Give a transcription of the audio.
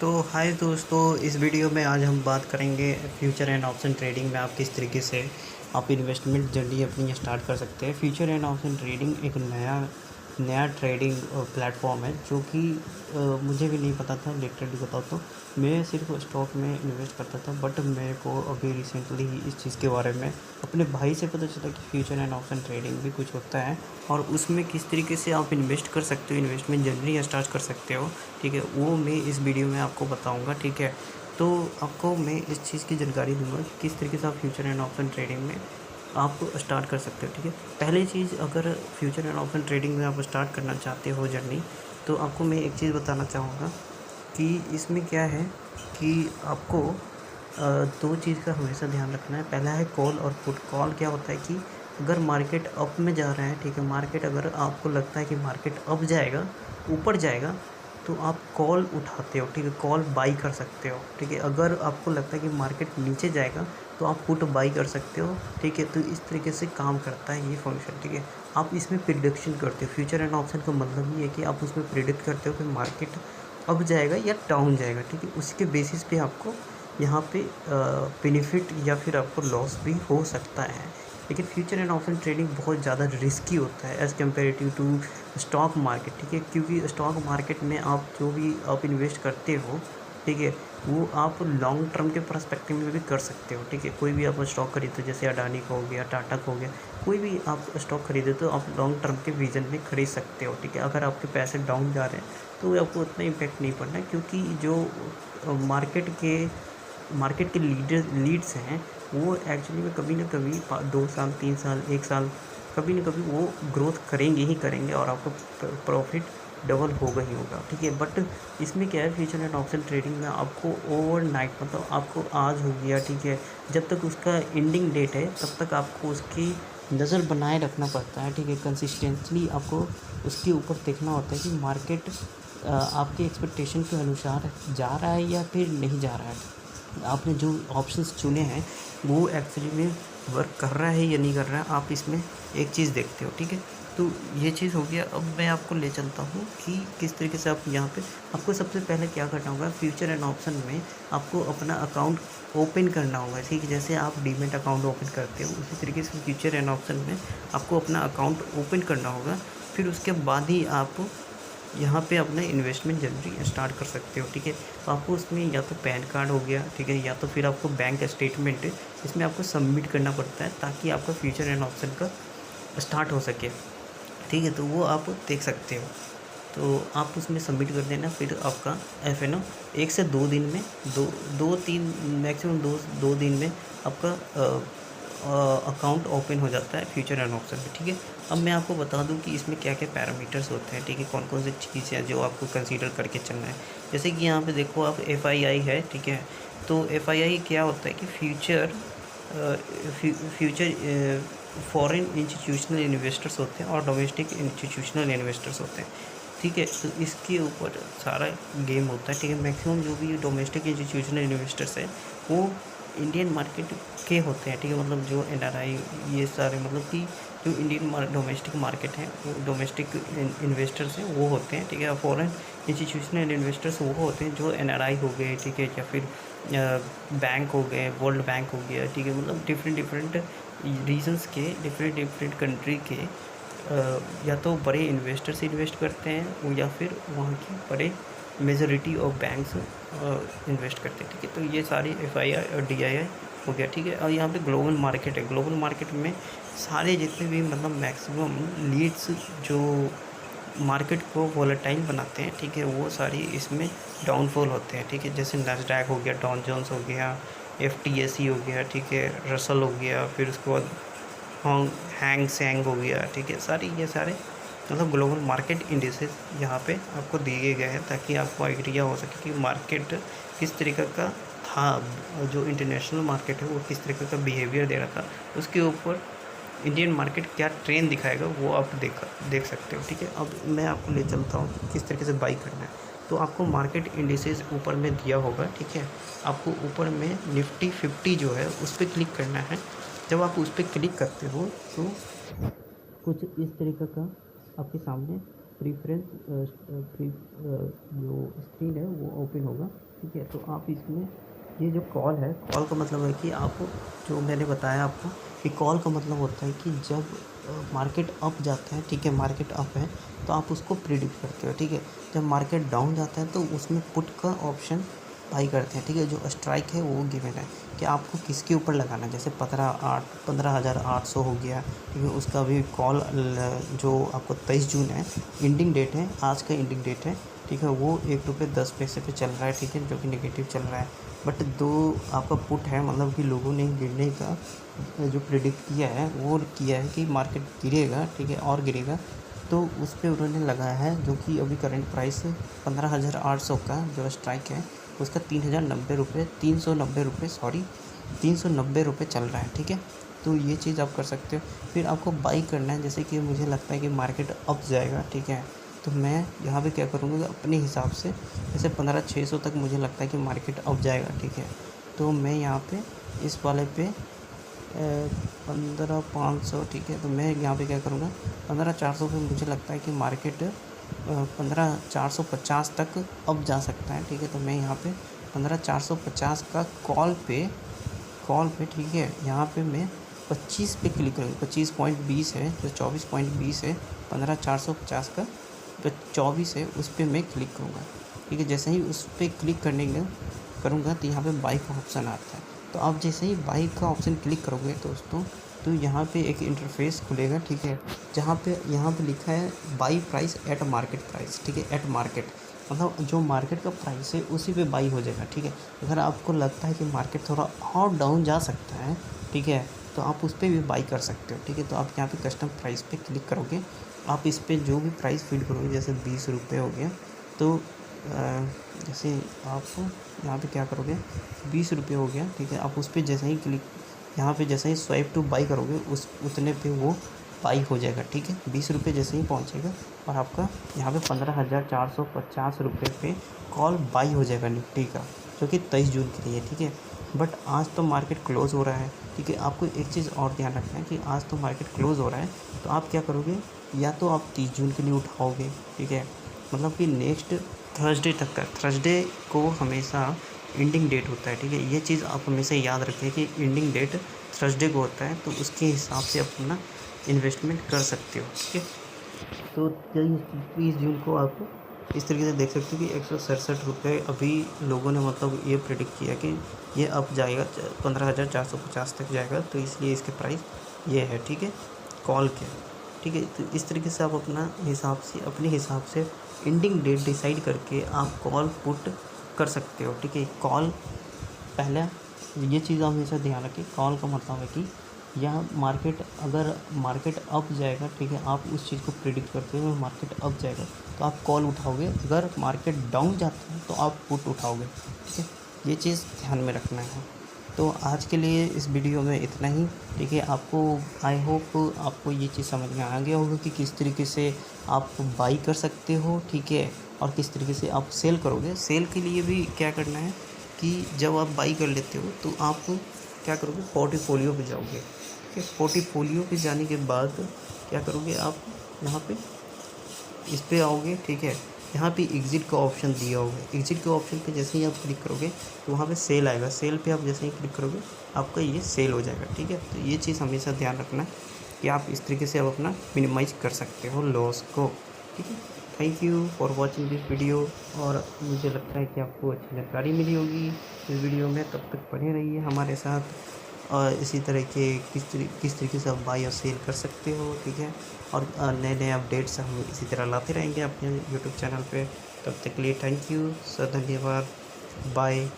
तो हाय दोस्तों, इस वीडियो में आज हम बात करेंगे फ्यूचर एंड ऑप्शन ट्रेडिंग में आप किस तरीके से आप इन्वेस्टमेंट जर्नी अपनी स्टार्ट कर सकते हैं। फ्यूचर एंड ऑप्शन ट्रेडिंग एक नया नया ट्रेडिंग प्लेटफॉर्म है जो कि मुझे भी नहीं पता था। लिटरली बताओ तो मैं सिर्फ स्टॉक में इन्वेस्ट करता था, बट मेरे को अभी रिसेंटली ही इस चीज़ के बारे में अपने भाई से पता चला कि फ्यूचर एंड ऑप्शन ट्रेडिंग भी कुछ होता है और उसमें किस तरीके से आप इन्वेस्ट कर सकते हो, इन्वेस्टमेंट जर्नी स्टार्ट कर सकते हो। ठीक है, वो मैं इस वीडियो में आपको बताऊंगा। ठीक है, तो आपको मैं इस चीज़ की जानकारी दूंगा कि किस तरीके से आप फ्यूचर एंड ऑप्शन ट्रेडिंग में आप स्टार्ट कर सकते हो। ठीक है, पहली चीज़, अगर फ्यूचर एंड ऑप्शन ट्रेडिंग में आप स्टार्ट करना चाहते हो जर्नी, तो आपको मैं एक चीज़ बताना चाहूँगा कि इसमें क्या है कि आपको दो चीज़ का हमेशा ध्यान रखना है। पहला है कॉल और पुट। कॉल क्या होता है कि अगर मार्केट अप में जा रहा है, ठीक है, मार्केट अगर आपको लगता है कि मार्केट अप जाएगा, ऊपर जाएगा, तो आप कॉल उठाते हो। ठीक है, कॉल बाई कर सकते हो। ठीक है, अगर आपको लगता है कि मार्केट नीचे जाएगा तो आप पुट बाई कर सकते हो। ठीक है, तो इस तरीके से काम करता है ये फंक्शन। ठीक है, आप इसमें प्रिडिक्शन करते हो। फ्यूचर एंड ऑप्शन का मतलब ये है कि आप उसमें प्रिडिक्ट करते हो कि मार्केट अप जाएगा या डाउन जाएगा। ठीक है, उसके बेसिस पे आपको यहाँ पे बेनिफिट या फिर आपको लॉस भी हो सकता है। लेकिन फ्यूचर एंड ऑप्शन ट्रेडिंग बहुत ज़्यादा रिस्की होता है as comparative to stock market. ठीक है, क्योंकि स्टॉक मार्केट में आप जो भी आप इन्वेस्ट करते हो, ठीक है, वो आप लॉन्ग टर्म के पर्सपेक्टिव में भी कर सकते हो। ठीक है, कोई भी आप स्टॉक खरीदते हो, जैसे अडानी का हो गया, टाटा का हो गया, कोई भी आप स्टॉक खरीदे तो आप लॉन्ग टर्म के विजन में खरीद सकते हो। ठीक है, अगर आपके पैसे डाउन जा रहे हैं तो आपको उतना इम्पैक्ट नहीं पड़ना है, क्योंकि जो मार्केट के लीड्स हैं वो एक्चुअली में कभी ना कभी 2 साल 3 साल 1 साल कभी ना कभी वो ग्रोथ करेंगे ही करेंगे और आपका प्रॉफिट डबल होगा ही होगा। ठीक है, बट इसमें क्या है, फ्यूचर एंड ऑप्शन ट्रेडिंग में आपको ओवरनाइट, मतलब आपको आज हो गया, ठीक है, जब तक उसका एंडिंग डेट है तब तक आपको उसकी नज़र बनाए रखना पड़ता है। ठीक है, कंसिस्टेंटली आपको उसके ऊपर देखना होता है कि मार्केट आपके एक्सपेक्टेशन के अनुसार जा रहा है या फिर नहीं जा रहा है। आपने जो ऑप्शंस चुने हैं वो एक्चुअली में वर्क कर रहा है या नहीं कर रहा है, आप इसमें एक चीज़ देखते हो। ठीक है, तो ये चीज़ हो गया। अब मैं आपको ले चलता हूँ कि किस तरीके से आप यहाँ पे आपको सबसे पहले क्या करना होगा। फ्यूचर एंड ऑप्शन में आपको अपना अकाउंट ओपन करना होगा। ठीक है, जैसे आप डीमेट अकाउंट ओपन करते हो उसी तरीके से फ्यूचर एंड ऑप्शन में आपको अपना अकाउंट ओपन करना होगा। फिर उसके बाद ही आप यहाँ पे अपना इन्वेस्टमेंट जर्नी स्टार्ट कर सकते हो। ठीक है, तो आपको उसमें या तो पैन कार्ड हो गया, ठीक है, या तो फिर आपको बैंक स्टेटमेंट इसमें आपको सबमिट करना पड़ता है ताकि आपका फ्यूचर एंड ऑप्शन का स्टार्ट हो सके। ठीक है, तो वो आप देख सकते हो, तो आप उसमें सबमिट कर देना। फिर आपका एफ एन ओ 1 से 2 दिन में, दो दो तीन मैक्सिमम दो दिन में आपका अकाउंट ओपन हो जाता है फ्यूचर एंड ऑप्शन में। ठीक है, अब मैं आपको बता दूं कि इसमें क्या क्या पैरामीटर्स होते हैं। ठीक है, कौन कौन सी चीज़ें हैं जो आपको कंसीडर करके चलना है। जैसे कि यहाँ पे देखो आप FII है। ठीक है, तो FII क्या होता है कि फ्यूचर फॉरेन इंस्टीट्यूशनल इन्वेस्टर्स होते हैं और डोमेस्टिक इंस्टीट्यूशनल इन्वेस्टर्स होते हैं। ठीक है, तो इसके ऊपर सारा गेम होता है। ठीक है, मैक्सिमम जो भी डोमेस्टिक इंस्टीट्यूशनल इन्वेस्टर्स हैं वो इंडियन मार्केट के होते हैं। ठीक है, मतलब जो NRI, ये सारे, मतलब कि जो इंडियन डोमेस्टिक मार्केट है, वो डोमेस्टिक इन्वेस्टर्स हैं वो होते हैं। ठीक है, फॉरेन इंस्टीट्यूशनल इन्वेस्टर्स वो होते हैं जो NRI हो गए, ठीक है, या फिर बैंक हो गए, वर्ल्ड बैंक हो गया। ठीक है, मतलब डिफरेंट रीजन्स के, डिफरेंट कंट्री के या तो बड़े इन्वेस्टर्स इन्वेस्ट करते हैं या फिर वहाँ के बड़े मेजॉरिटी ऑफ बैंक्स इन्वेस्ट करते हैं। ठीक है, तो ये सारी FII और DII हो गया। ठीक है, और यहाँ पे ग्लोबल मार्केट है। ग्लोबल मार्केट में सारे जितने भी, मतलब मैक्सिमम लीड्स जो मार्केट को वॉलेटाइल बनाते हैं, ठीक है, वो सारी इसमें डाउनफॉल होते हैं। ठीक है, जैसे नैस्डैक हो गया, डॉ जोन्स हो गया, FTSE हो गया, ठीक है, रसल हो गया, फिर उसके बाद हैंग सेंग हो गया। ठीक है, ये सारे मतलब ग्लोबल मार्केट इंडिसेस यहाँ पे आपको दिए गए हैं ताकि आपको आइडिया हो सके कि मार्केट किस तरीके का था, जो इंटरनेशनल मार्केट है वो किस तरीके का बिहेवियर दे रहा था, उसके ऊपर इंडियन मार्केट क्या ट्रेंड दिखाएगा वो आप देख सकते हो। ठीक है, अब मैं आपको ले चलता हूँ कि किस तरीके से बाई करना है। तो आपको मार्केट इंडिसेस ऊपर में दिया होगा। ठीक है, आपको ऊपर में निफ्टी 50 जो है उस पर क्लिक करना है। जब आप उस पर क्लिक करते हो तो कुछ इस तरीके का आपके सामने प्रीफरेंस जो स्क्रीन है वो ओपन होगा, ठीक है। तो आप इसमें ये जो कॉल है, कॉल का मतलब है कि आप, जो मैंने बताया आपको कि कॉल का मतलब होता है कि जब मार्केट अप जाता है, ठीक है, मार्केट अप है तो आप उसको प्रिडिक्ट करते हो, ठीक है। जब मार्केट डाउन जाता है तो उसमें पुट का ऑप्शन बाई करते हैं, ठीक है। जो स्ट्राइक है वो गिवन है कि आपको किसके ऊपर लगाना है। जैसे 15,800 हो गया, ठीक है। उसका भी कॉल जो आपको 23 जून है, इंडिंग डेट है, आज का इंडिंग डेट है, ठीक है। वो ₹1.10 पे चल रहा है, ठीक है, जो कि नेगेटिव चल रहा है। बट दो आपका पुट है, मतलब कि लोगों ने गिरने का जो प्रिडिक्ट किया है वो किया है कि मार्केट गिरेगा, ठीक है, और गिरेगा। तो उस पर उन्होंने लगाया है, जो कि अभी करंट प्राइस 15,800 का जो स्ट्राइक है उसका 390 रुपये चल रहा है, ठीक है। तो ये चीज़ आप कर सकते हो। फिर आपको बाई करना है, जैसे कि मुझे लगता है कि मार्केट अप जाएगा, ठीक है। तो मैं यहाँ पे क्या करूँगा अपने हिसाब से, जैसे 15,600 तक मुझे लगता है कि मार्केट अप जाएगा, ठीक है। तो मैं यहाँ पे इस वाले पे 15,500, ठीक है। तो मैं यहाँ पे क्या करूँगा 15,400 पे मुझे लगता है कि मार्केट 15,450 तक अब जा सकता है, ठीक है। तो मैं यहाँ पे 15,450 का कॉल पे, ठीक है, यहाँ पे मैं 25 पे क्लिक करूँगा। 25.20 है, जो 24.20 है, 15,450 का 24 है, उस पर मैं क्लिक करूँगा, ठीक है। जैसे ही उस पर क्लिक करूँगा तो यहाँ पे बाई का ऑप्शन आता है। तो आप जैसे ही बाई का ऑप्शन क्लिक करोगे दोस्तों, तो यहाँ पे एक इंटरफेस खुलेगा, ठीक है, जहाँ पे यहाँ पे लिखा है by price at market price, ठीक है। एट मार्केट मतलब जो मार्केट का प्राइस है उसी पे बाई हो जाएगा, ठीक है। अगर आपको लगता है कि मार्केट थोड़ा और डाउन जा सकता है, ठीक है, तो आप उस पर भी बाई कर सकते हो, ठीक है। तो आप यहाँ पे कस्टम प्राइस पे क्लिक करोगे, आप इस पर जो भी प्राइस फीड करोगे, जैसे 20 रुपये हो गया, तो जैसे आप यहाँ पे क्या करोगे 20 रुपये हो गया, ठीक है। आप उस पर जैसे ही क्लिक, यहाँ पे जैसे ही स्वाइप टू बाई करोगे उतने पे वो बाई हो जाएगा, ठीक है। 20 रुपये जैसे ही पहुँचेगा और आपका यहाँ पे 15,450 रुपये पे कॉल बाई हो जाएगा निफ्टी का, जो कि 23 जून के लिए, ठीक है। बट आज तो मार्केट क्लोज़ हो रहा है, ठीक है। आपको एक चीज़ और ध्यान रखना है कि आज तो मार्केट क्लोज़ हो रहा है, तो आप क्या करोगे, या तो आप 30 जून के लिए उठाओगे, ठीक है, मतलब कि नेक्स्ट थर्सडे तक का, थर्सडे को हमेशा इंडिंग डेट होता है, ठीक है। ये चीज़ आप हमेशा याद रखें कि इंडिंग डेट थर्सडे को होता है, तो उसके हिसाब से अपना इन्वेस्टमेंट कर सकते हो, ठीक है। तो 30 जून को आप इस तरीके से देख सकते हो कि 167 रुपये अभी लोगों ने मतलब ये प्रेडिक्ट किया कि ये अप जाएगा, 15,450 तक जाएगा, तो इसलिए इसके प्राइस ये है, ठीक है, कॉल के, ठीक है। तो इस तरीके से आप अपने हिसाब से एंडिंग डेट डिसाइड करके आप कॉल पुट कर सकते हो, ठीक है। कॉल पहले ये चीज़ आप हमेशा ध्यान रखें, कॉल का मतलब है कि यह मार्केट, अगर मार्केट अप जाएगा, ठीक है, आप उस चीज़ को प्रिडिक्ट करते हो मार्केट अप जाएगा तो आप कॉल उठाओगे, अगर मार्केट डाउन जाता है तो आप पुट उठाओगे, ठीक है। ये चीज़ ध्यान में रखना है। तो आज के लिए इस वीडियो में इतना ही, ठीक है। आपको आई होप आपको ये चीज़ समझ में आ गया होगा कि किस तरीके से आप बाई कर सकते हो, ठीक है, और किस तरीके से आप सेल करोगे। सेल के लिए भी क्या करना है कि जब आप बाई कर लेते हो तो आप क्या करोगे, पोर्टफोलियो पे जाओगे, ठीक है। पोर्टफोलियो पे जाने के बाद क्या करोगे, आप यहाँ पे इस पे आओगे, ठीक है। यहाँ पे एग्ज़िट का ऑप्शन दिया होगा, एग्ज़िट के ऑप्शन पे जैसे ही आप क्लिक करोगे तो वहाँ पे सेल आएगा, सेल पे आप जैसे ही क्लिक करोगे आपका ये सेल हो जाएगा, ठीक है। तो ये चीज़ हमेशा ध्यान रखना है कि आप इस तरीके से आप अपना मिनिमाइज़ कर सकते हो लॉस को, ठीक है। Thank you for watching this video, और मुझे लगता है कि आपको अच्छी जानकारी मिली होगी इस वीडियो में। तब तक बने रहिए हमारे साथ, और इसी तरह के किस तरीके से आप बाई और सेल कर सकते हो, ठीक है। और नए नए अपडेट्स हम इसी तरह लाते रहेंगे अपने यूट्यूब चैनल पे। तब तक के लिए थैंक यू सर, धन्यवाद, बाय।